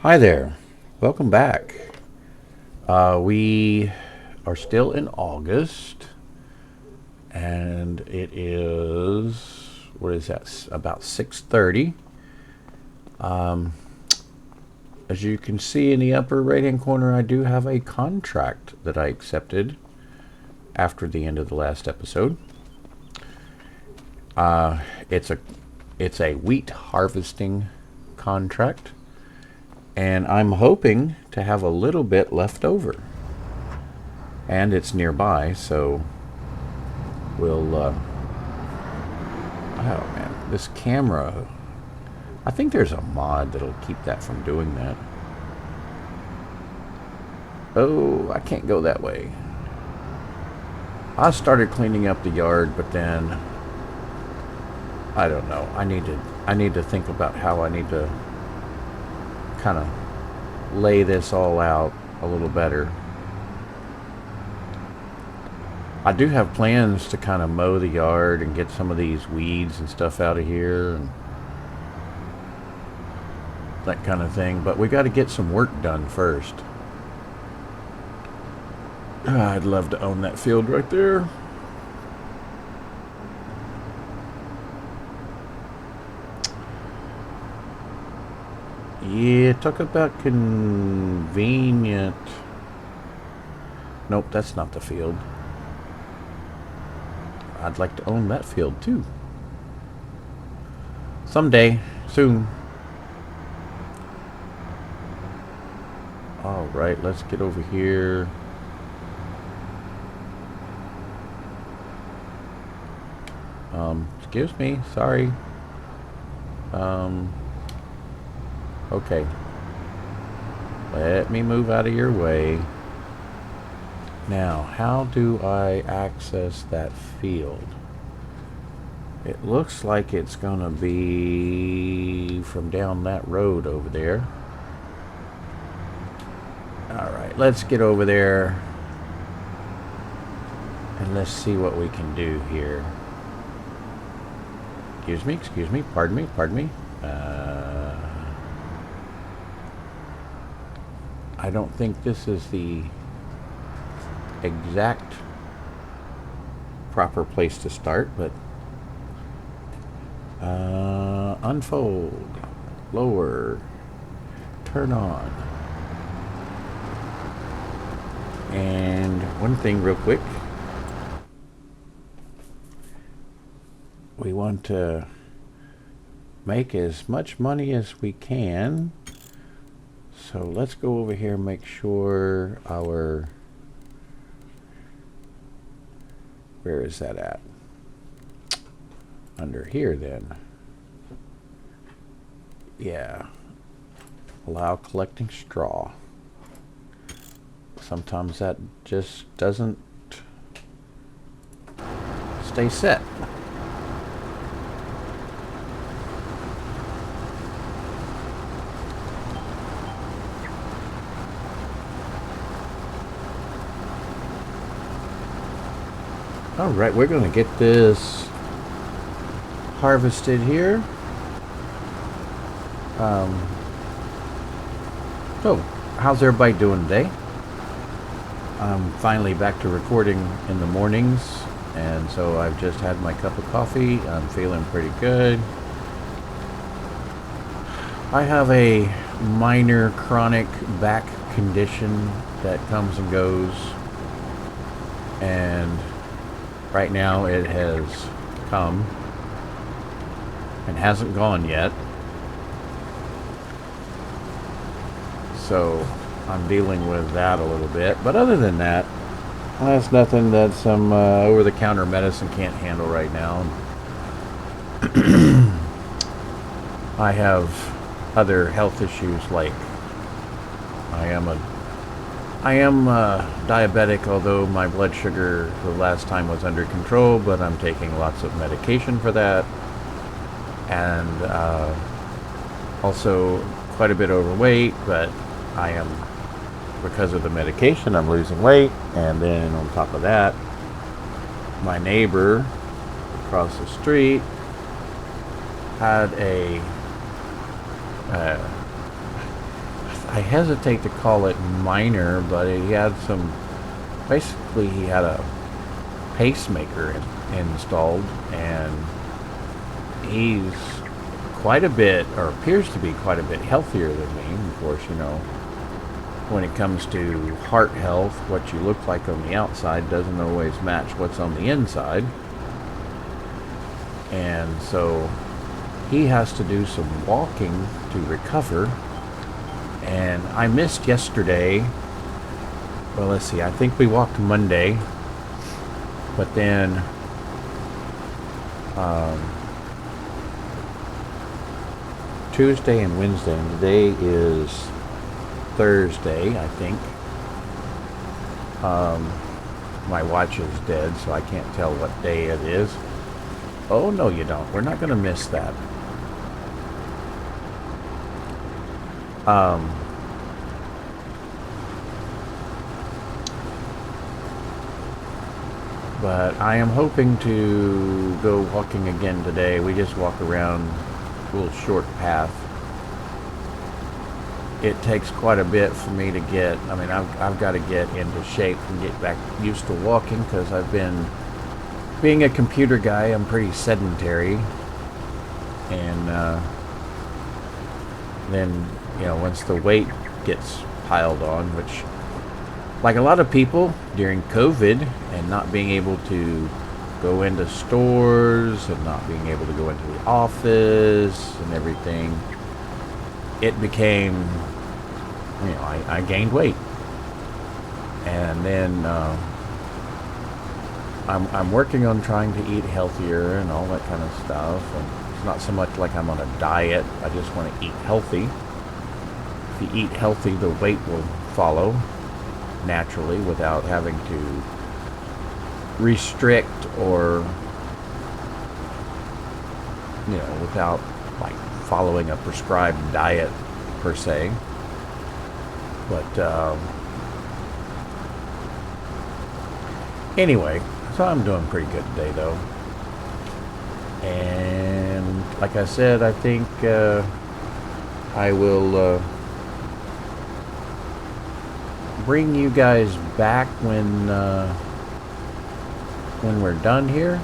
Hi there. Welcome back. We are still in August, and it is what is that? About 6:30. Um, as you can see in the upper right-hand corner, I do have a contract that I accepted after the end of the last episode. Uh, it's a it's a wheat harvesting contract, and I'm hoping to have a little bit left over. And it's nearby, so we'll. Oh man, this camera. I think there's a mod that'll keep that from doing that. Oh, I can't go that way. I started cleaning up the yard, but then I don't know. I need to think about how I need to kind of lay this all out a little better. I do have plans to kind of mow the yard and get some of these weeds and stuff out of here and that kind of thing, but we got to get some work done first. I'd love to own that field right there. Yeah, talk about convenient. Nope, that's not the field. I'd like to own that field too. Someday, soon. Alright, let's get over here. Excuse me, sorry. Okay. Let me move out of your way. Now, how do I access that field? It looks like it's gonna be from down that road over there. Alright, let's get over there and let's see what we can do here. Excuse me, pardon me. I don't think this is the exact proper place to start, but unfold, lower, turn on. And one thing real quick, we want to make as much money as we can. So let's go over here and make sure our, where is that at? Under here then. Yeah. Allow collecting straw. Sometimes that just doesn't stay set. Alright, we're going to get this harvested here. So, how's everybody doing today? I'm finally back to recording in the mornings, and so I've just had my cup of coffee. I'm feeling pretty good. I have a minor chronic back condition that comes and goes, and right now it has come and hasn't gone yet. So I'm dealing with that a little bit. But other than that, that's nothing that some over-the-counter medicine can't handle right now. I have other health issues, like I am diabetic, although my blood sugar the last time was under control, but I'm taking lots of medication for that. And also quite a bit overweight, but I am, because of the medication, I'm losing weight. And then on top of that, my neighbor across the street had a I hesitate to call it minor, but he had some, basically he had a pacemaker installed, and he's quite a bit, or appears to be quite a bit healthier than me. Of course, you know, when it comes to heart health, what you look like on the outside doesn't always match what's on the inside. And so he has to do some walking to recover. And I missed yesterday. Well, let's see, I think we walked Monday, but then Tuesday and Wednesday, and today is Thursday, I think. My watch is dead, so I can't tell what day it is. Oh, no, you don't. We're not going to miss that. But I am hoping to go walking again today. We just walk around a little short path. It takes quite a bit for me to get, I mean, I've got to get into shape and get back used to walking, because I've been, being a computer guy, I'm pretty sedentary. And then, you know, once the weight gets piled on, which, like a lot of people during COVID and not being able to go into stores and not being able to go into the office and everything, it became, you know, I gained weight. And then I'm working on trying to eat healthier and all that kind of stuff. And it's not so much like I'm on a diet. I just want to eat healthy. If you eat healthy, the weight will follow naturally without having to restrict, or, you know, without like following a prescribed diet per se. But anyway, so I'm doing pretty good today though. And like I said, I think I will bring you guys back when we're done here.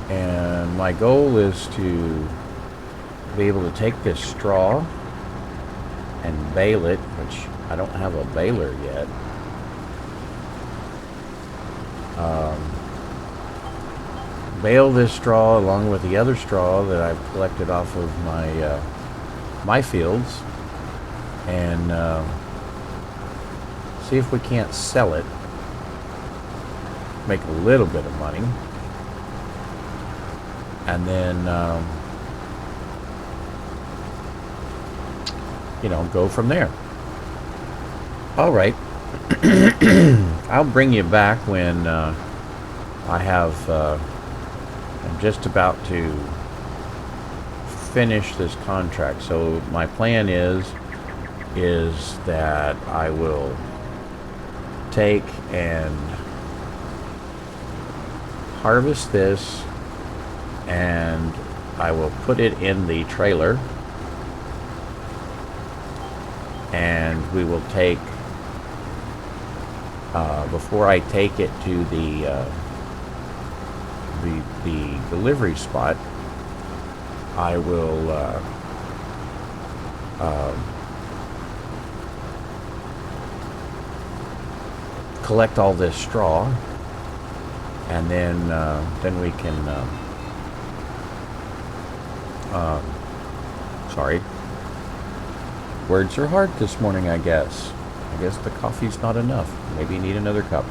And my goal is to be able to take this straw and bale it, which I don't have a baler yet. Bale this straw along with the other straw that I've collected off of my fields, and see if we can't sell it, make a little bit of money, and then you know, go from there. All right. I'll bring you back when I have I'm just about to finish this contract. So my plan is that I will take and harvest this, and I will put it in the trailer, and we will take before I take it to the delivery spot, I will collect all this straw, and then we can sorry, words are hard this morning, I guess. I guess the coffee's not enough. Maybe you need another cup.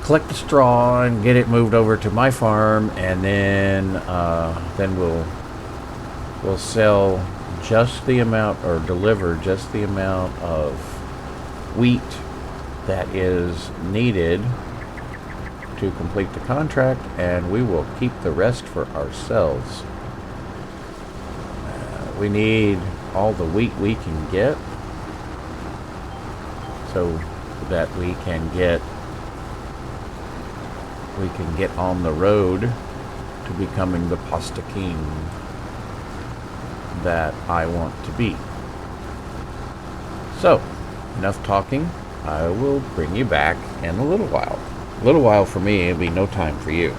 Collect the straw and get it moved over to my farm, and then we'll sell just the amount, or deliver just the amount of wheat that is needed to complete the contract, and we will keep the rest for ourselves. We need all the wheat we can get, so that we can get on the road to becoming the pasta king that I want to be. So, enough talking. I will bring you back in a little while. A little while for me, it'll be no time for you.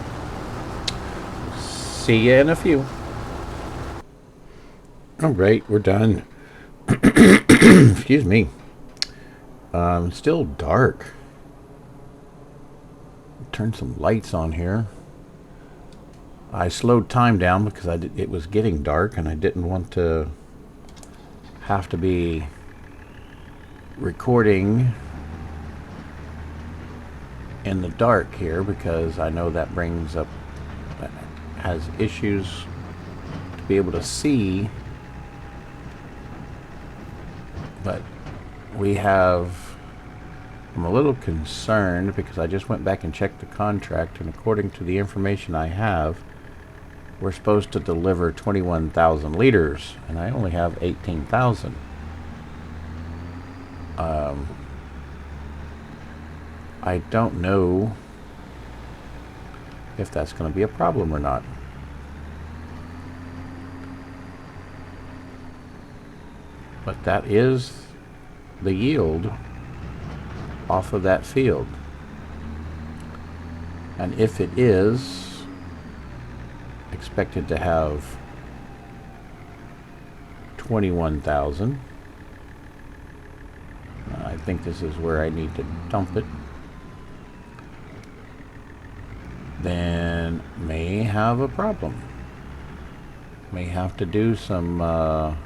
See you in a few. All right, we're done. Excuse me. It's still dark. Turn some lights on here. I slowed time down because it was getting dark and I didn't want to have to be recording in the dark here, because I know that has issues to be able to see. But I'm a little concerned because I just went back and checked the contract, and according to the information I have, we're supposed to deliver 21,000 liters, and I only have 18,000. I don't know if that's going to be a problem or not. But that is the yield off of that field. And if it is expected to have 21,000, I think this is where I need to dump it, then may have a problem. May have to do some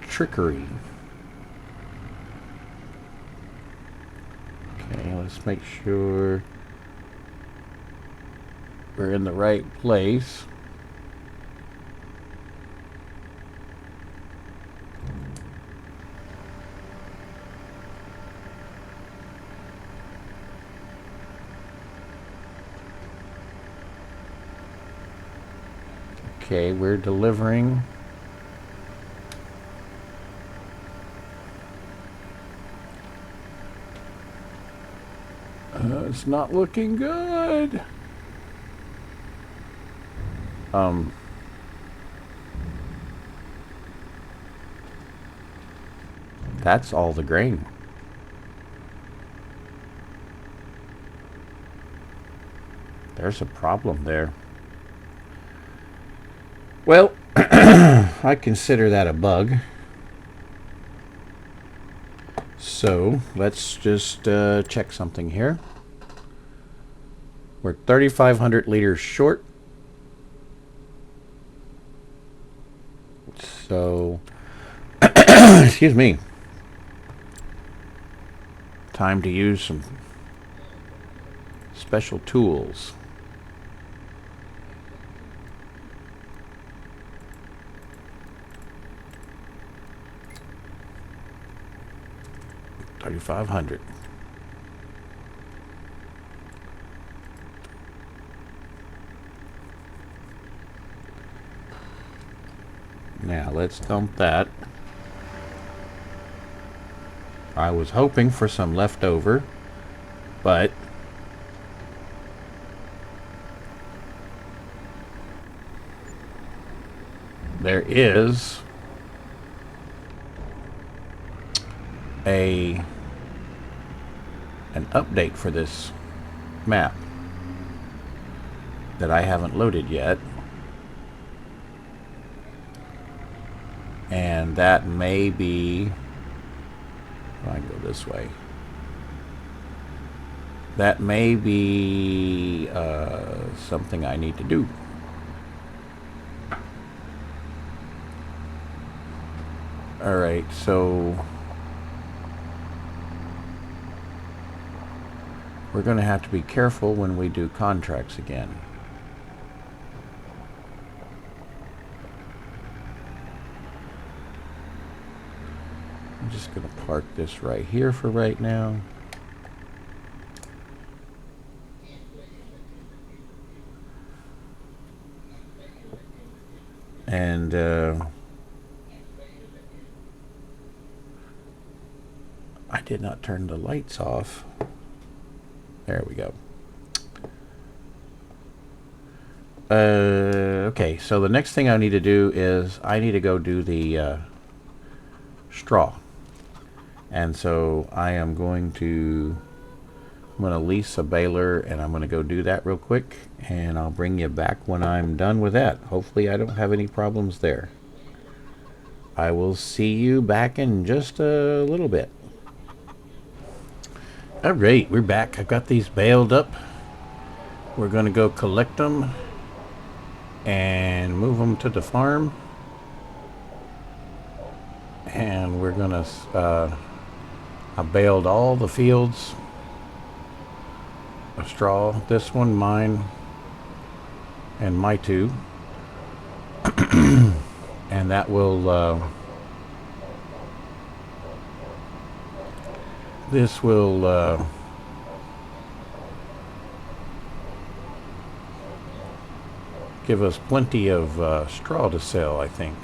trickery. Okay, let's make sure we're in the right place. Okay, we're delivering it's not looking good. That's all the grain. There's a problem there. Well, I consider that a bug. So let's just check something here. We're 3,500 liters short. So, excuse me. Time to use some special tools. $3,500. Now let's dump that. I was hoping for some leftover, but there is an update for this map that I haven't loaded yet, and that may be, I go this way, that may be something I need to do. Alright, so we're going to have to be careful when we do contracts again. I'm just going to park this right here for right now. And I did not turn the lights off. There we go. Okay, so the next thing I need to do is I need to go do the straw. And so I'm going to lease a baler, and I'm going to go do that real quick, and I'll bring you back when I'm done with that. Hopefully I don't have any problems there. I will see you back in just a little bit. All right, we're back. I've got these baled up. We're going to go collect them and move them to the farm. And we're going to, I baled all the fields of straw. This one, mine, and my two. And that will, this will, give us plenty of straw to sell, I think.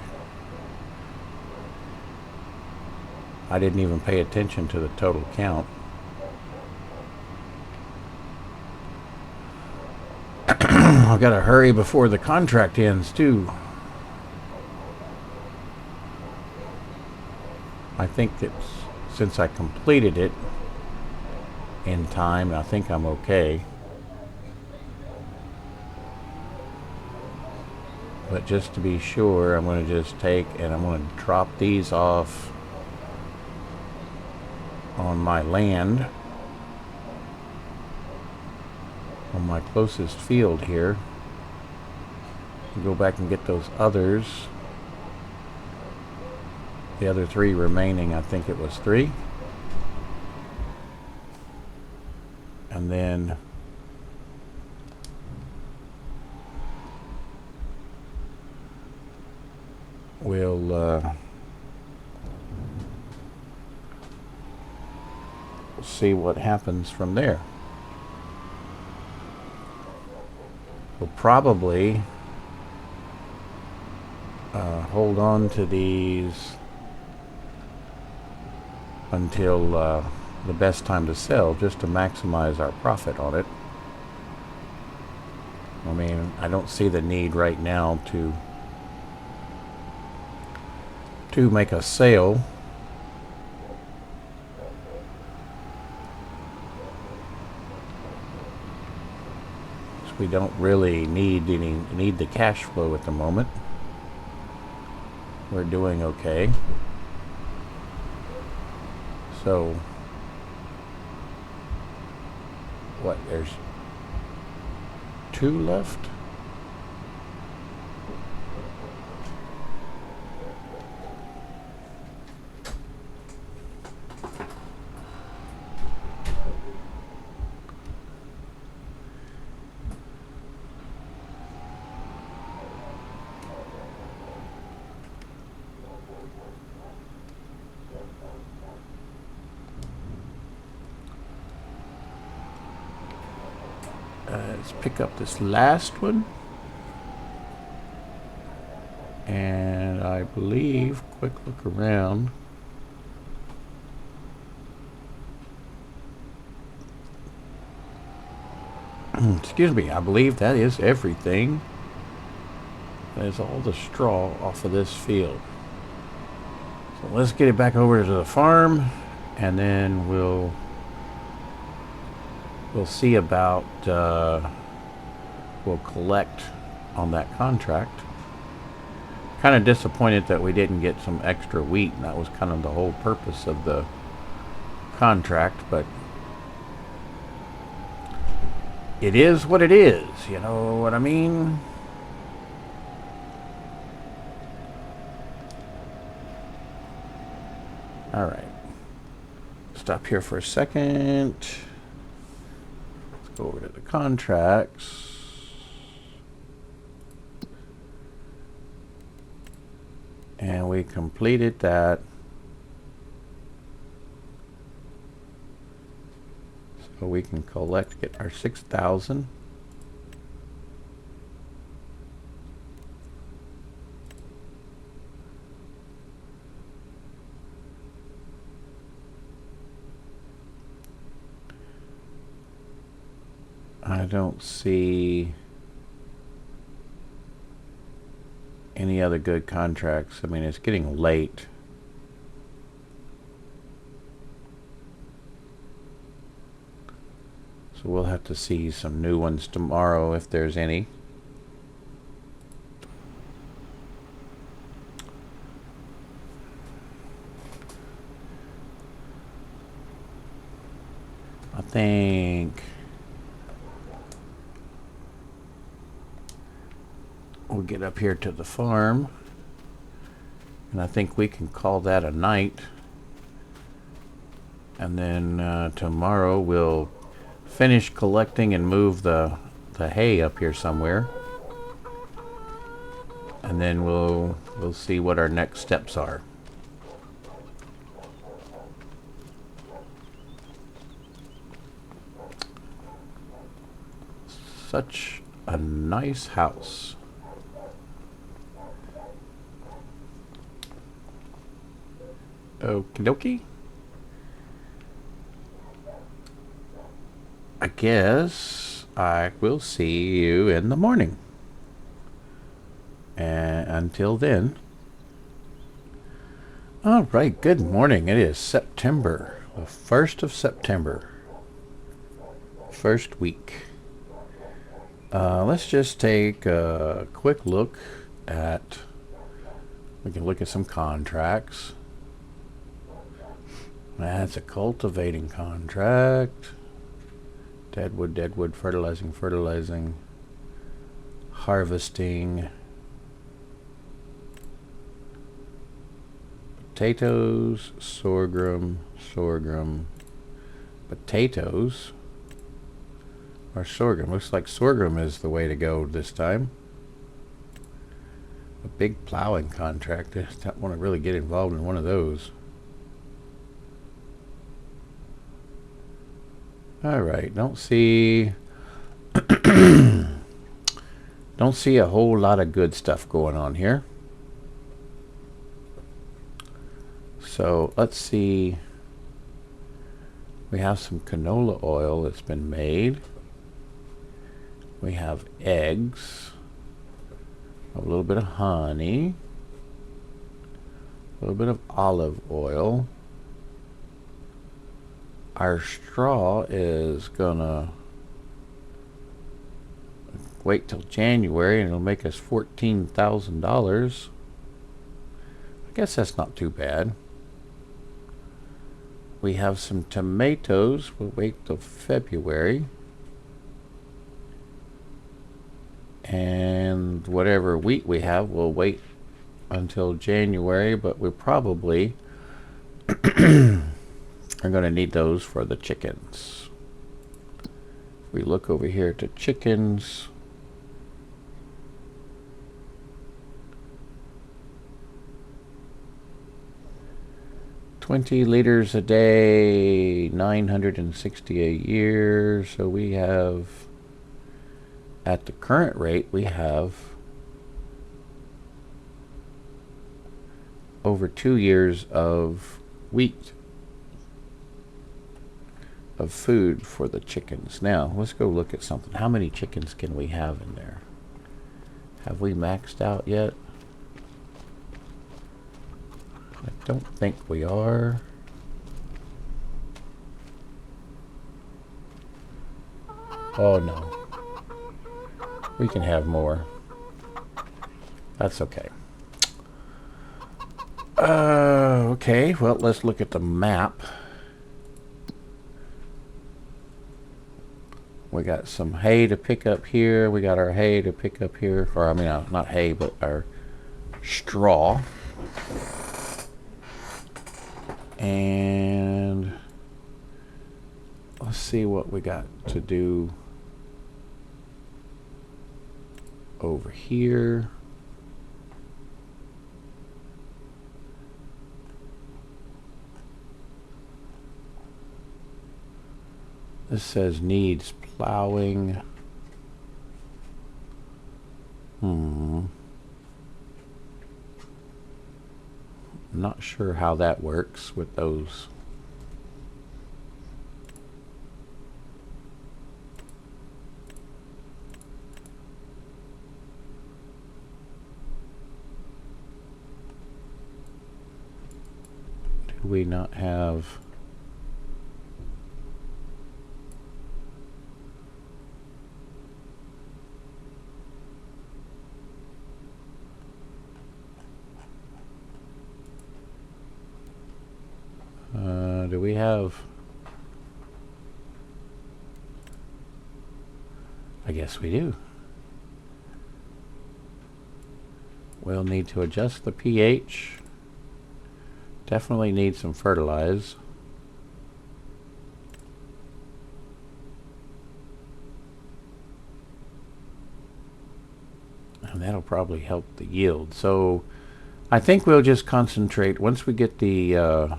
I didn't even pay attention to the total count. I've got to hurry before the contract ends, too. I think that since I completed it in time, I think I'm okay. But just to be sure, I'm going to just take and I'm going to drop these off on my land, on my closest field here. Go back and get those others. The other three remaining, I think it was 3. And then we'll see what happens from there. We'll probably hold on to these until the best time to sell, just to maximize our profit on it. I mean, I don't see the need right now to make a sale. We don't really need the cash flow at the moment. We're doing okay. So what, there's 2 left? Let's pick up this last one. And I believe, quick look around. Excuse me, I believe that is everything. That is all the straw off of this field. So let's get it back over to the farm, and then we'll see about we'll collect on that contract. Kind of disappointed that we didn't get some extra wheat, and that was kind of the whole purpose of the contract, but it is what it is, you know what I mean? All right. Stop here for a second. Go over to the contracts. And we completed that. So we can get our 6,000. I don't see any other good contracts. I mean, it's getting late. So we'll have to see some new ones tomorrow if there's any. I think we'll get up here to the farm, and I think we can call that a night. And then tomorrow we'll finish collecting and move the hay up here somewhere. And then we'll see what our next steps are. Such a nice house. Okie dokie. I guess I will see you in the morning. And until then. All right, good morning. It is September, the 1st of September. First week. Let's just take a quick look at, we can look at some contracts. That's a cultivating contract. Deadwood, fertilizing, harvesting. Potatoes, sorghum, potatoes, or sorghum. Looks like sorghum is the way to go this time. A big plowing contract. I don't want to really get involved in one of those. All right, don't see don't see a whole lot of good stuff going on here. So let's see. We have some canola oil that's been made. We have eggs, a little bit of honey, a little bit of olive oil. Our straw is gonna wait till January and it'll make us $14,000. I guess that's not too bad. We have some tomatoes. We'll wait till February. And whatever wheat we have, we'll wait until January, but we probably are going to need those for the chickens. If we look over here to chickens, $20 liters a day, 960 a year. So we have, at the current rate, we have over 2 years of wheat, of food for the chickens. Now, let's go look at something. How many chickens can we have in there? Have we maxed out yet? I don't think we are. Oh no. We can have more. That's okay. Okay, well, let's look at the map. We got some hay to pick up here. We got our hay to pick up here. Or, I mean, not hay, but our straw. And let's see what we got to do over here. This says needs plowing. I'm not sure how that works with those. Do we not have... do we have... I guess we do. We'll need to adjust the pH. Definitely need some fertilize. And that'll probably help the yield. So I think we'll just concentrate, once we get the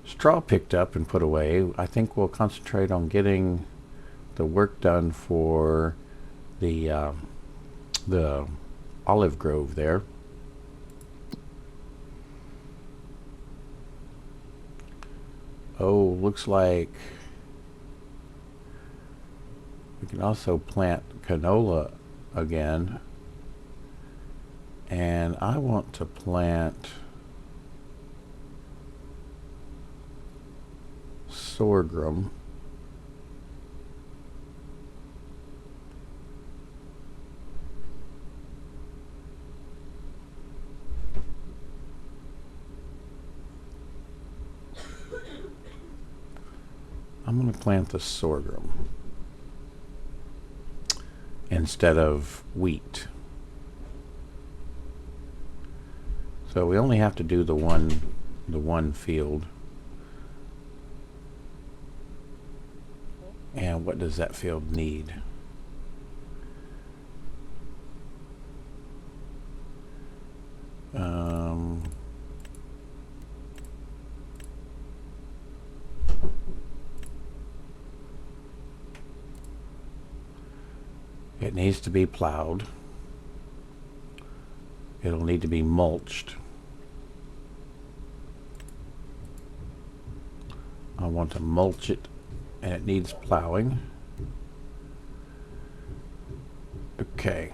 straw picked up and put away, I think we'll concentrate on getting the work done for the olive grove there. Oh, looks like we can also plant canola again. And I want to plant sorghum. I'm going to plant the sorghum instead of wheat. So we only have to do the one field. And what does that field need? It needs to be plowed. It'll need to be mulched. I want to mulch it, and it needs plowing. Okay.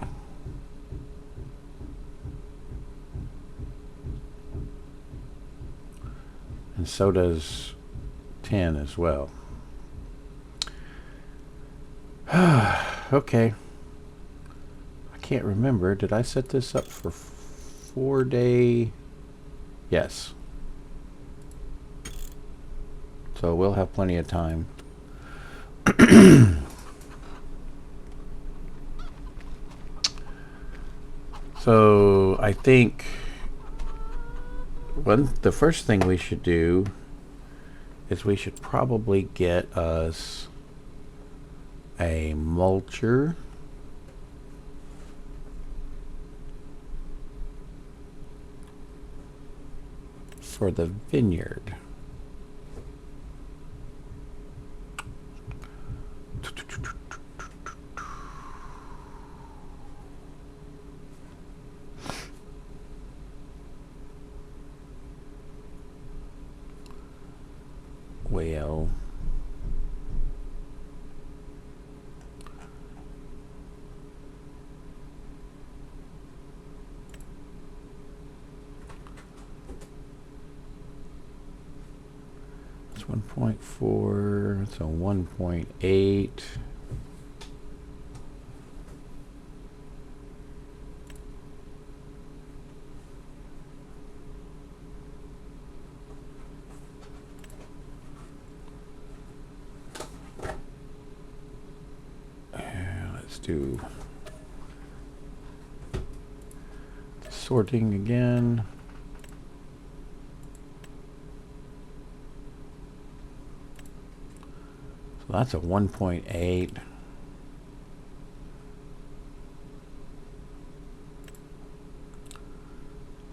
And so does 10 as well. Okay. I can't remember. Did I set this up for 4-day? Yes. So we'll have plenty of time. So I think the first thing we should do is we should probably get us a mulcher. For the vineyard. Well, it's 1.4, so 1.8. Do sorting again. So that's a 1.8.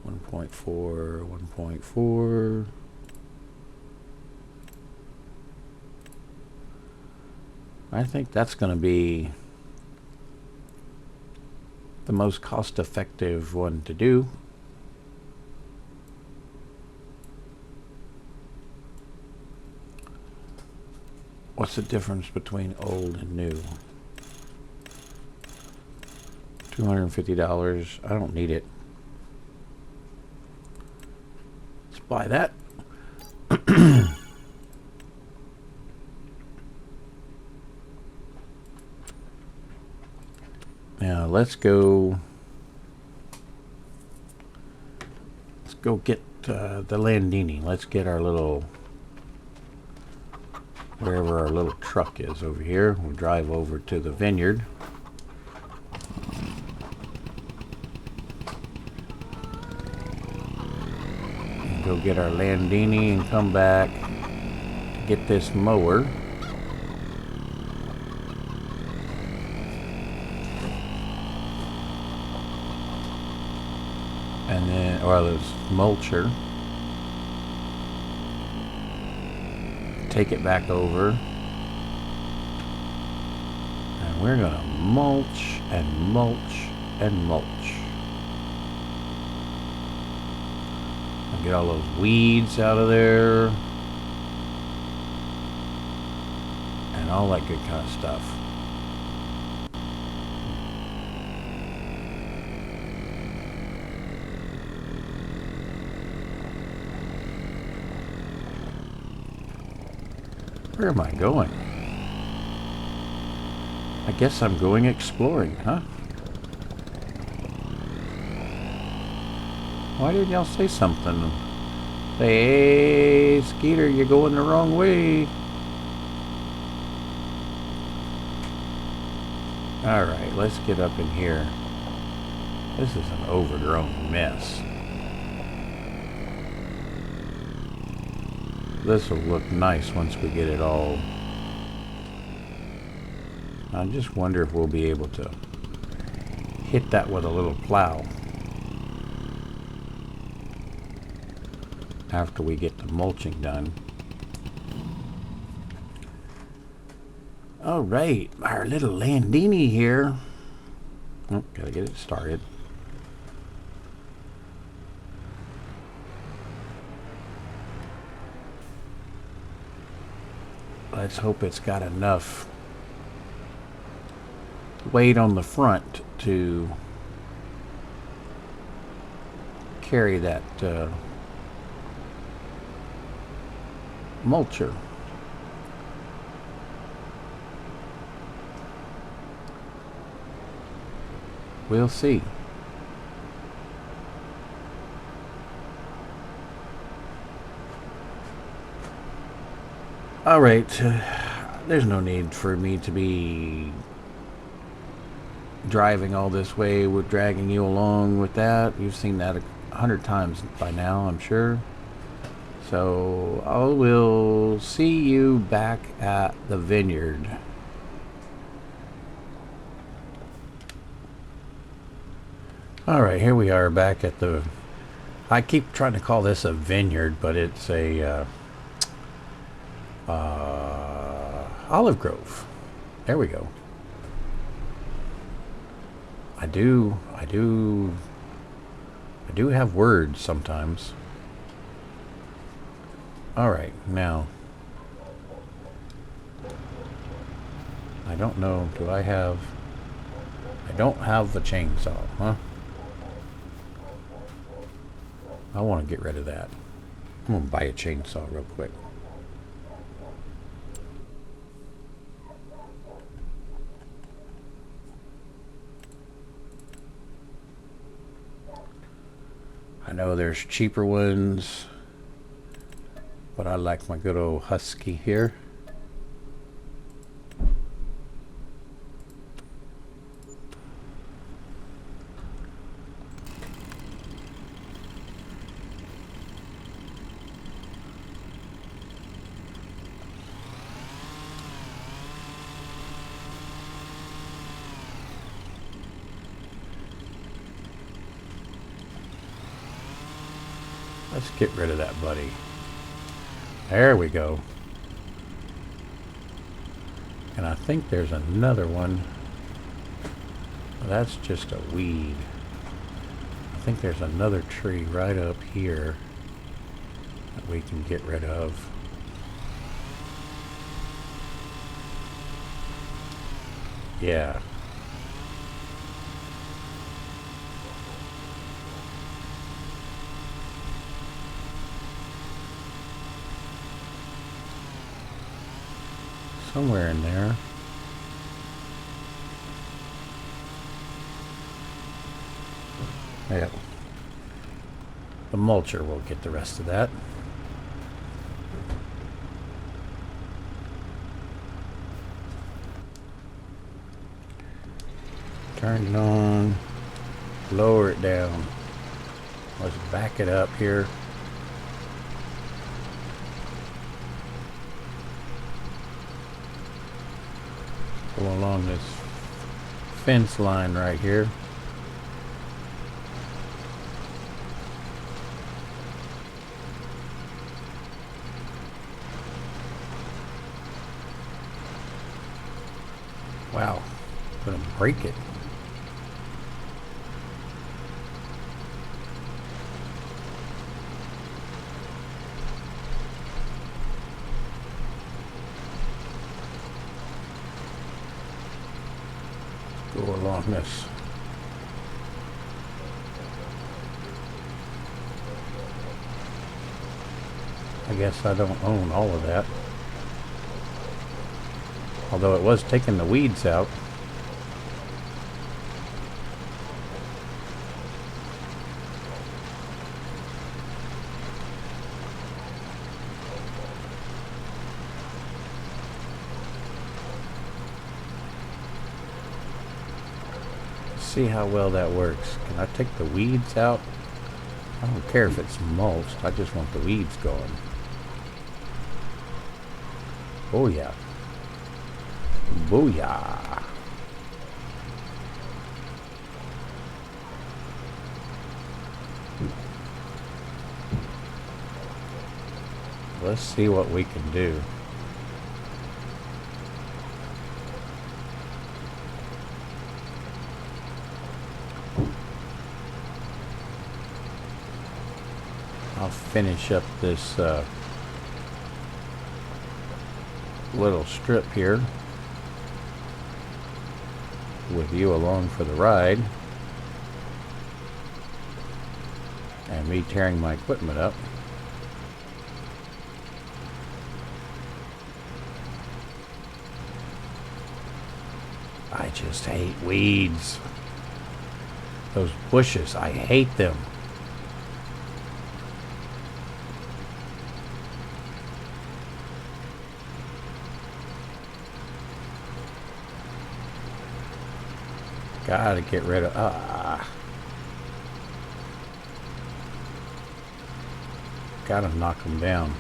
One point four. I think that's going to be the most cost-effective one to do. What's the difference between old and new? $250. I don't need it. Let's buy that. Now let's go get the Landini. Let's get our little, wherever our little truck is over here. We'll drive over to the vineyard. And go get our Landini and come back to get this mower. And then, or this mulcher. Take it back over. And we're gonna mulch and mulch and mulch. And get all those weeds out of there. And all that good kind of stuff. Where am I going? I guess I'm going exploring, huh? Why didn't y'all say something? Say, hey, Skeeter, you're going the wrong way. Alright, let's get up in here. This is an overgrown mess. This will look nice once we get it all. I just wonder if we'll be able to hit that with a little plow after we get the mulching done. All right, our little Landini here. Oh, gotta get it started. Let's hope it's got enough weight on the front to carry that mulcher. We'll see. All right, there's no need for me to be driving all this way with dragging you along with that. You've seen that 100 times by now, I'm sure. So I will see you back at the vineyard. All right, here we are back at the, I keep trying to call this a vineyard, but it's a olive grove. There we go. I do have words sometimes. All right, now I don't know, I don't have the chainsaw, huh? I want to get rid of that. I'm gonna buy a chainsaw real quick. I know there's cheaper ones, but I like my good old Husky here. Let's get rid of that, buddy. There we go. And I think there's another one. That's just a weed. I think there's another tree right up here that we can get rid of. Yeah. somewhere in there. Yeah. The mulcher will get the rest of that. Turn it on. Lower it down. Let's back it up here. Go along this fence line right here. Wow, gonna break it. Go along this. I guess I don't own all of that. Although it was taking the weeds out. See how well that works. Can I take the weeds out? I don't care if it's mulched. I just want the weeds going. Oh yeah. Booyah. Let's see what we can do. I'll finish up this little strip here with you along for the ride, and me tearing my equipment up. I just hate weeds. Those bushes, I hate them. Gotta get rid of, gotta knock them down.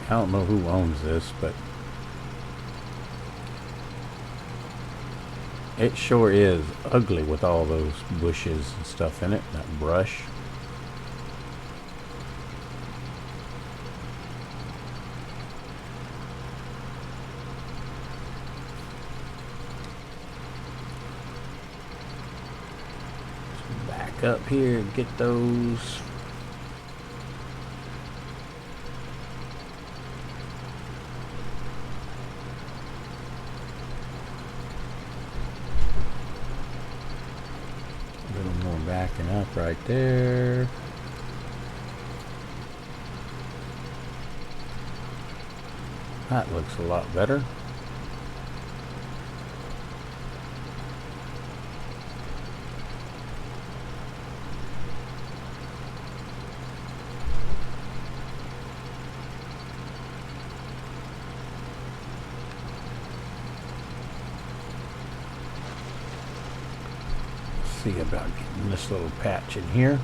I don't know who owns this, but it sure is ugly with all those bushes and stuff in it, that brush. Back up here and get those. A little more backing up right there. That looks a lot better. See about getting this little patch in here.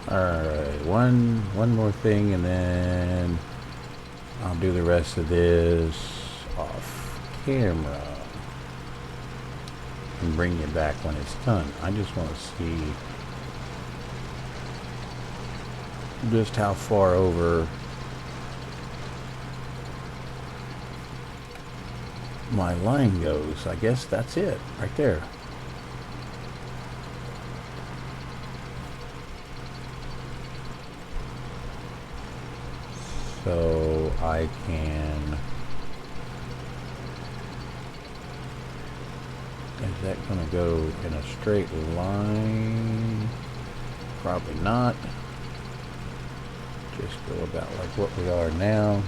Alright, one more thing, and then I'll do the rest of this off camera and bring you back when it's done. I just want to see just how far over my line goes. I guess that's it right there. So I can... Is that going to go in a straight line? Probably not. Just go about like what we are now.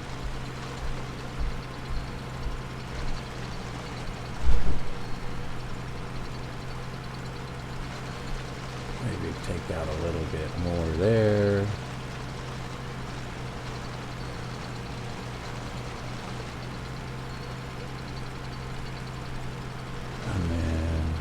Maybe take out a little bit more there. And then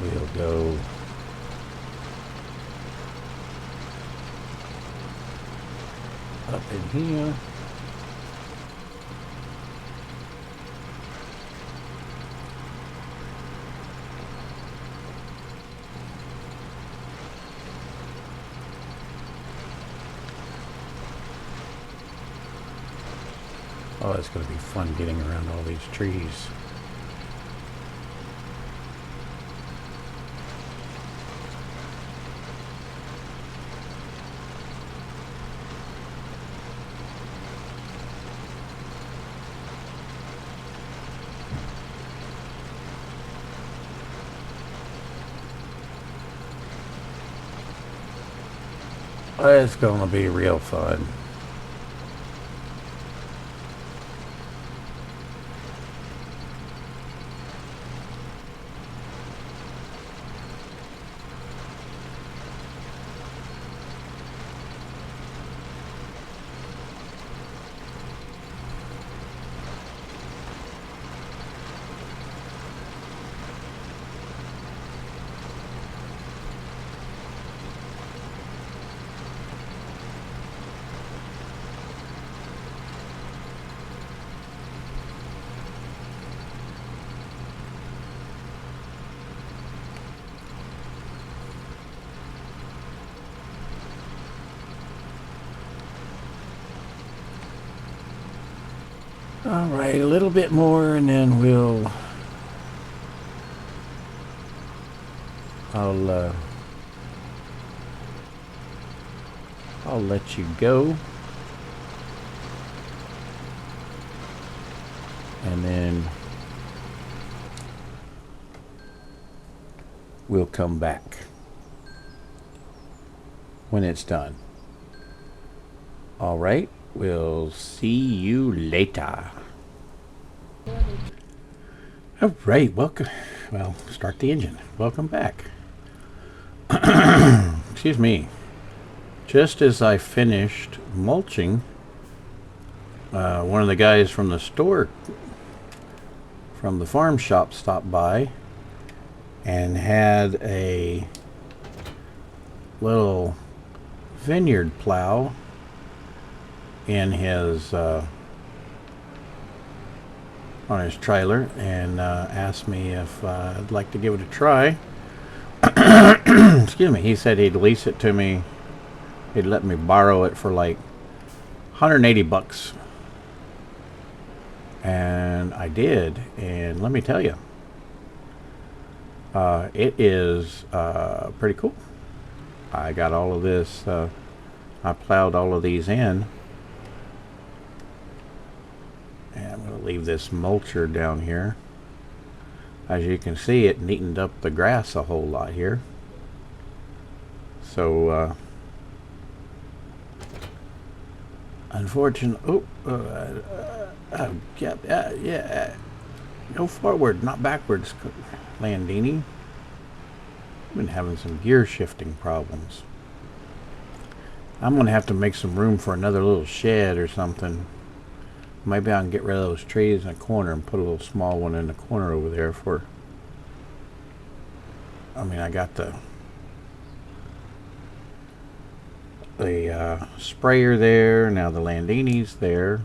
we'll go up in here. Oh, it's going to be fun getting around all these trees. It's going to be real fun. All right, a little bit more, and then I'll let you go, and then we'll come back when it's done. All right, we'll see you later. All right, welcome. Well, start the engine. Welcome back. Excuse me. Just as I finished mulching, one of the guys from the store, from the farm shop, stopped by and had a little vineyard plow in his on his trailer, and asked me if I'd like to give it a try. Excuse me. He said he'd lease it to me. He'd let me borrow it for like 180 bucks. And I did, and let me tell you, it is pretty cool. I got all of this, I plowed all of these in. And I'm going to leave this mulcher down here. As you can see, it neatened up the grass a whole lot here. So, unfortunately, yeah, go forward, not backwards, Landini. I've been having some gear shifting problems. I'm going to have to make some room for another little shed or something. Maybe I can get rid of those trees in the corner and put a little small one in the corner over there for... I mean, I got the sprayer there. Now the Landini's there.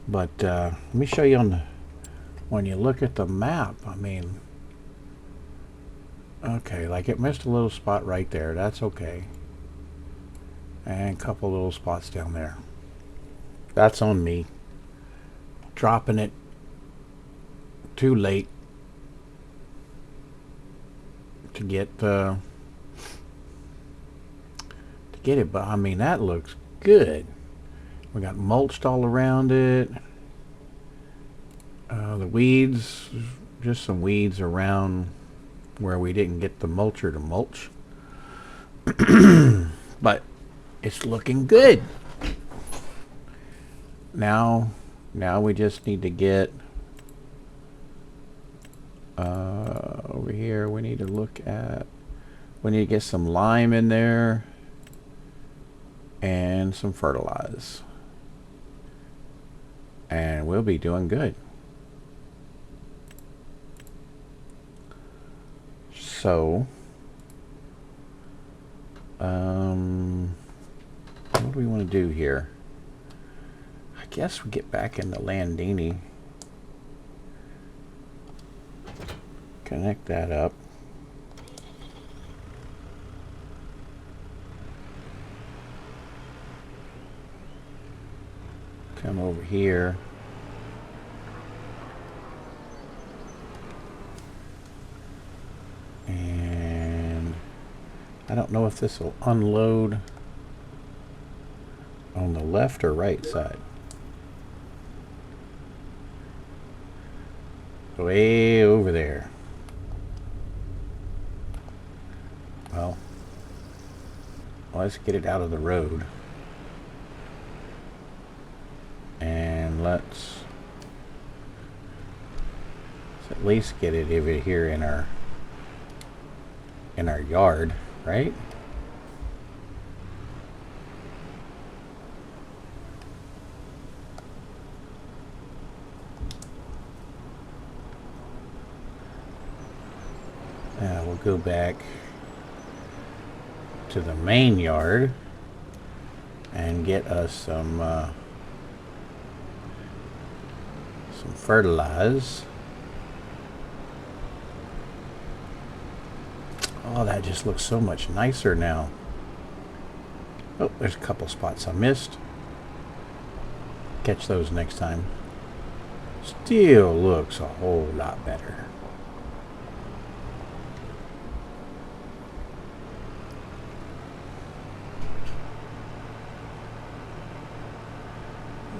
But let me show you on the... When you look at the map, I mean... Okay, like it missed a little spot right there. That's okay. And a couple little spots down there. That's on me. Dropping it too late to get it, but I mean that looks good. We got mulched all around it. The weeds, just some weeds around where we didn't get the mulcher to mulch. But it's looking good. Now we just need to get over here. We need to get some lime in there and some fertilizer, and we'll be doing good. So what do we want to do here? I guess we get back into Landini, connect that up. Come over here. And I don't know if this will unload on the left or right side. Way over there. Well, let's get it out of the road. And let's at least get it over here in our yard, right? Now we'll go back to the main yard and get us some fertilizer. Oh, that just looks so much nicer now. Oh, there's a couple spots I missed. Catch those next time. Still looks a whole lot better.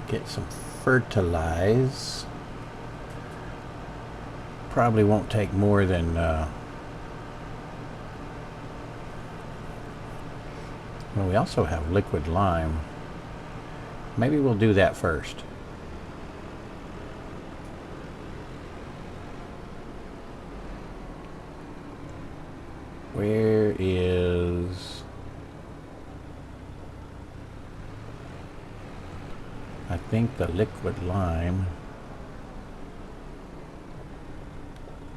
Get some fertilizer. Probably won't take more than well, we also have liquid lime. Maybe we'll do that first. Where is... I think the liquid lime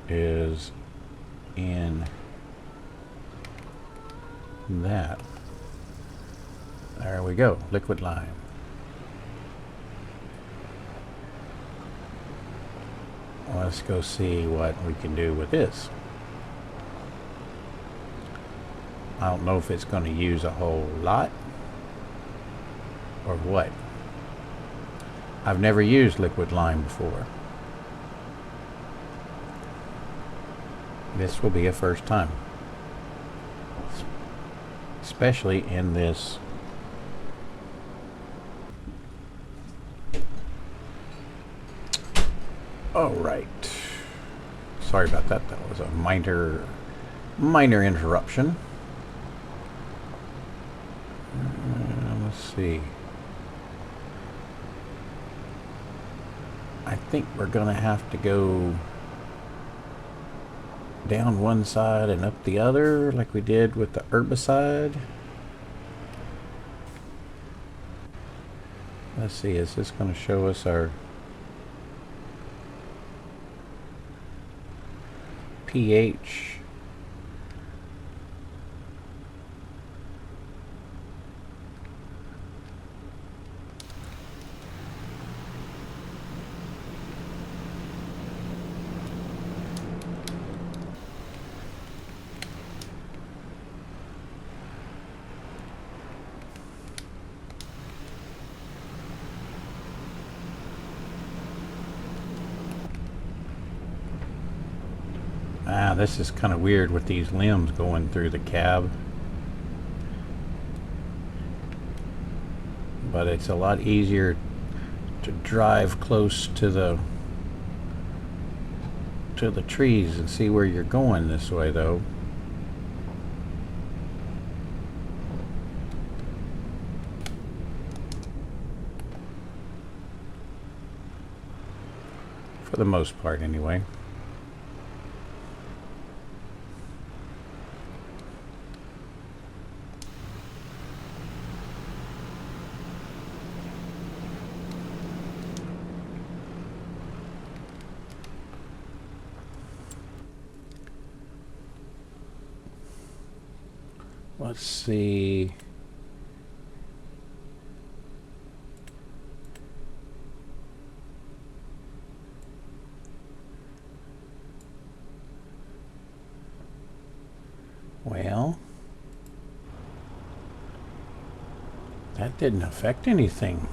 is in that. There we go, liquid lime. Let's go see what we can do with this. I don't know if it's going to use a whole lot or what. I've never used liquid lime before. This will be a first time, especially in this all right. Sorry about that. That was a minor interruption. Let's see. I think we're gonna have to go down one side and up the other like we did with the herbicide. Let's see, is this going to show us our pH? This is kind of weird with these limbs going through the cab. But it's a lot easier to drive close to the trees and see where you're going this way, though. For the most part, anyway. Let's see. Well, that didn't affect anything.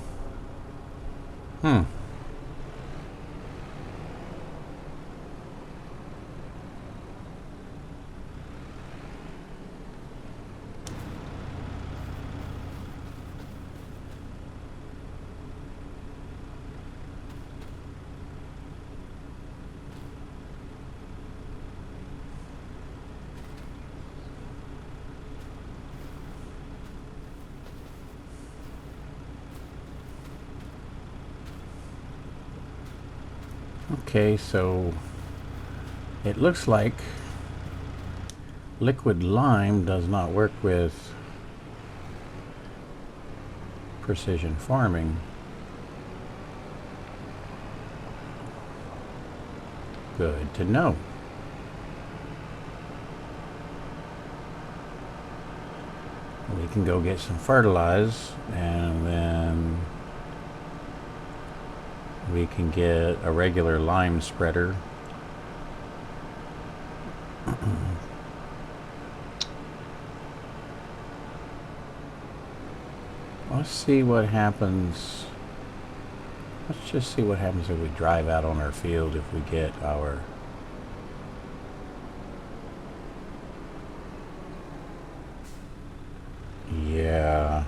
Okay, so it looks like liquid lime does not work with precision farming. Good to know. We can go get some fertilizer, and then we can get a regular lime spreader. Let's see what happens. Let's just see what happens if we drive out on our field, if we get our yeah,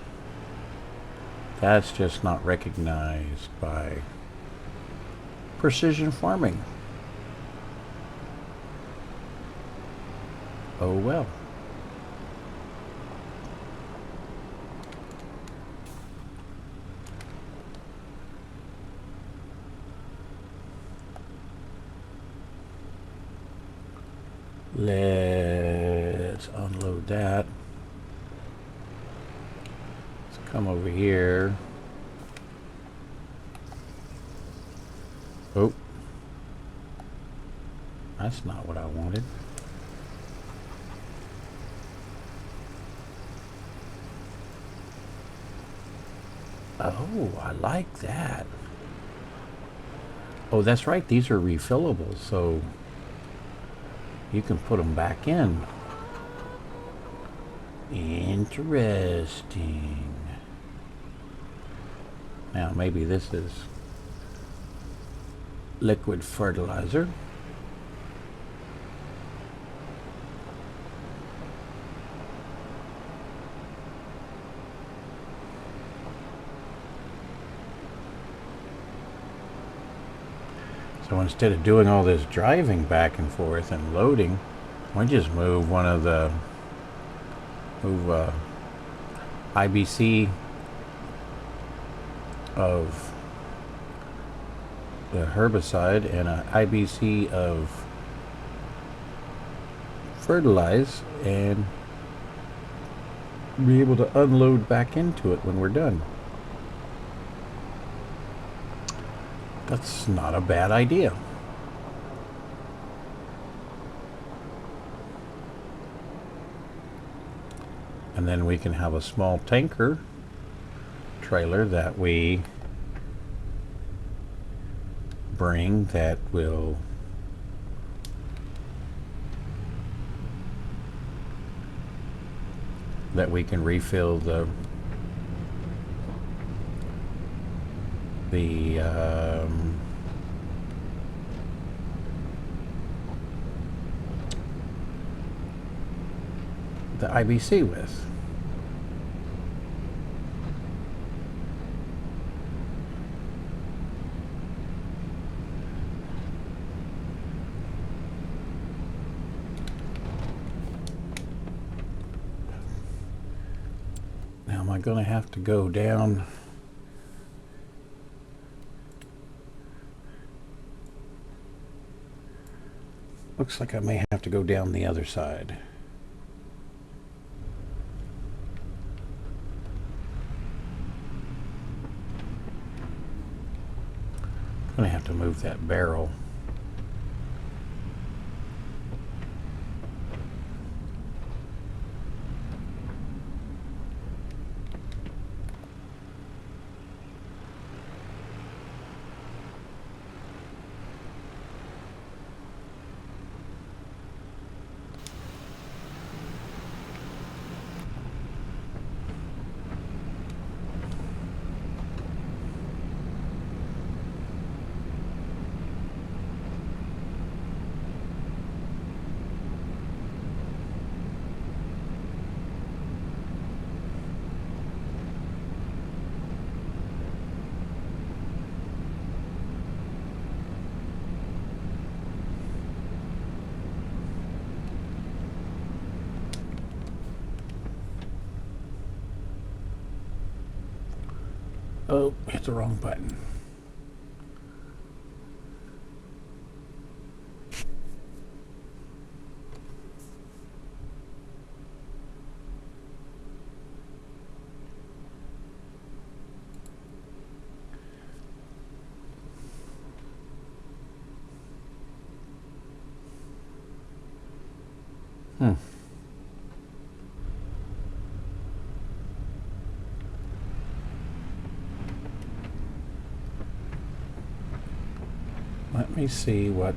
that's just not recognized by precision farming. Oh well. Let's unload that. Let's come over here. Oh, that's not what I wanted. Oh, I like that. Oh, that's right. These are refillable, so you can put them back in. Interesting. Now, maybe this is liquid fertilizer. So instead of doing all this driving back and forth and loading, we just move one of the IBC of the herbicide and an IBC of fertilize, and be able to unload back into it when we're done. That's not a bad idea. And then we can have a small tanker trailer that we bring that will we can refill the the IBC with. Now, am I going to have to go down? Looks like I may have to go down the other side. I'm going to have to move that barrel. Oh, hit the wrong button. Let me see what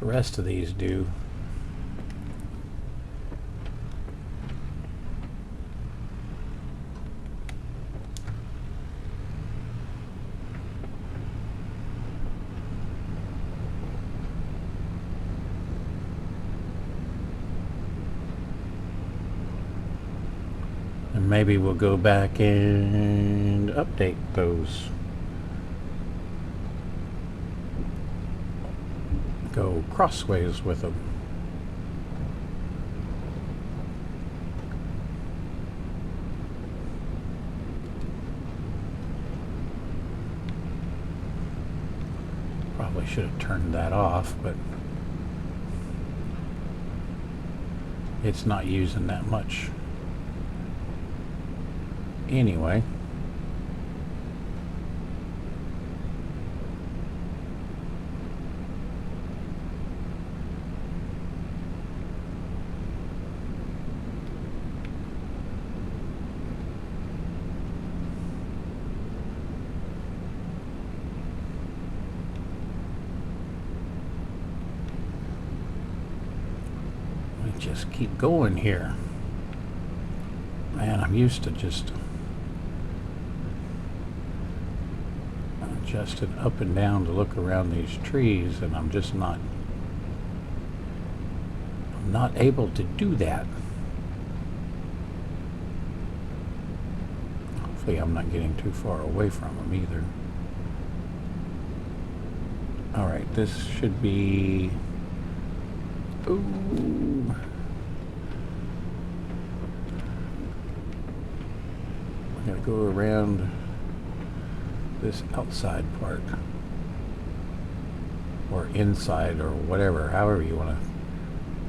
the rest of these do. And maybe we'll go back and update those. Go crossways with them. Probably should have turned that off, but it's not using that much anyway. Just keep going here. Man, I'm used to just adjusting up and down to look around these trees, and I'm just not able to do that. Hopefully I'm not getting too far away from them either. All right, this should be... Ooh. I'm gonna go around this outside part, or inside, or whatever, however you want to.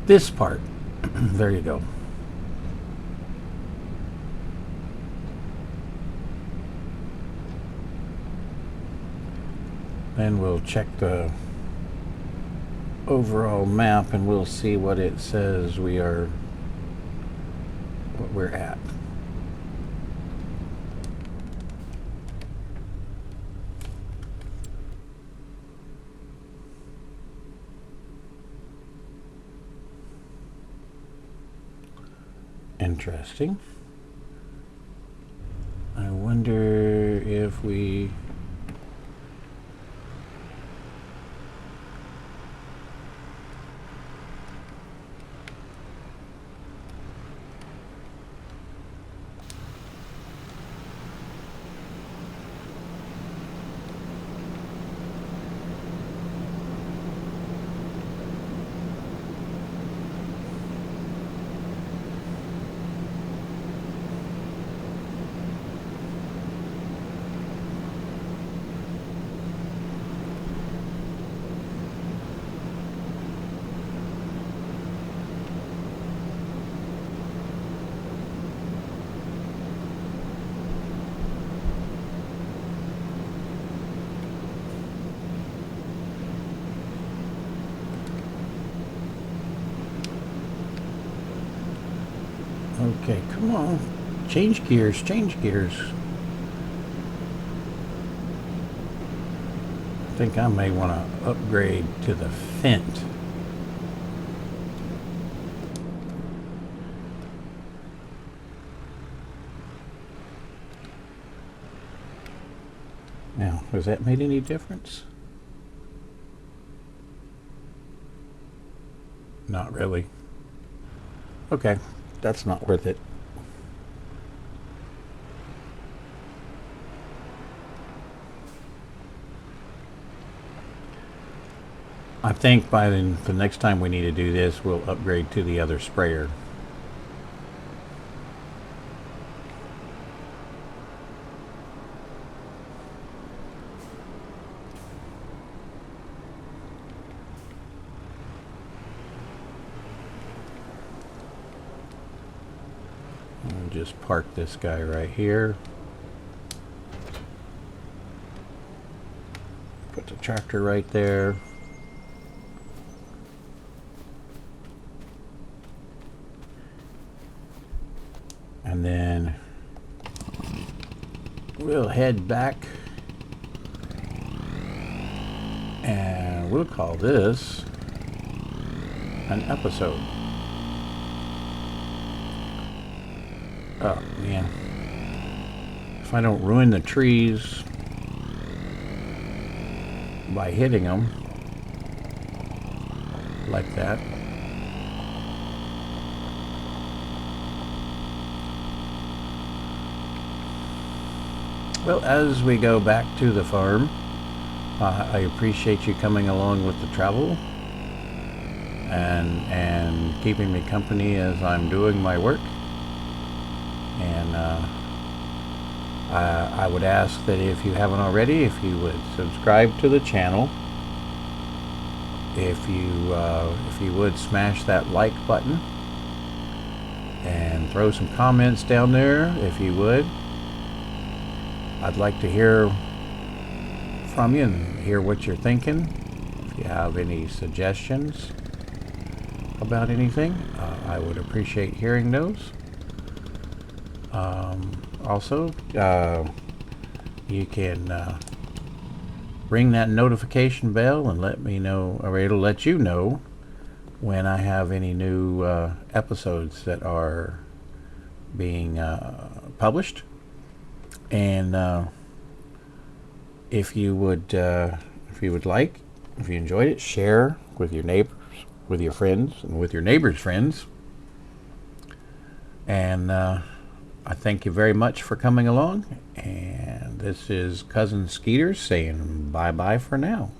This part. There you go. Then we'll check the overall map and we'll see what it says what we're at. Interesting. I wonder if we... Come on. Change gears, change gears. I think I may want to upgrade to the Fent. Now, has that made any difference? Not really. Okay, that's not worth it. I think by the next time we need to do this, we'll upgrade to the other sprayer. We'll just park this guy right here. Put the tractor right there. And then we'll head back and we'll call this an episode. Oh man, if I don't ruin the trees by hitting them like that. Well, as we go back to the farm, I appreciate you coming along with the travel and keeping me company as I'm doing my work. And I would ask that if you haven't already, if you would subscribe to the channel. If you would smash that like button and throw some comments down there, if you would. I'd like to hear from you and hear what you're thinking. If you have any suggestions about anything, I would appreciate hearing those. Also, you can ring that notification bell and let me know, or it'll let you know when I have any new episodes that are being published. And if you would like, if you enjoyed it, share with your neighbors, with your friends, and with your neighbors' friends. And I thank you very much for coming along. And this is Cousin Skeeter saying bye-bye for now.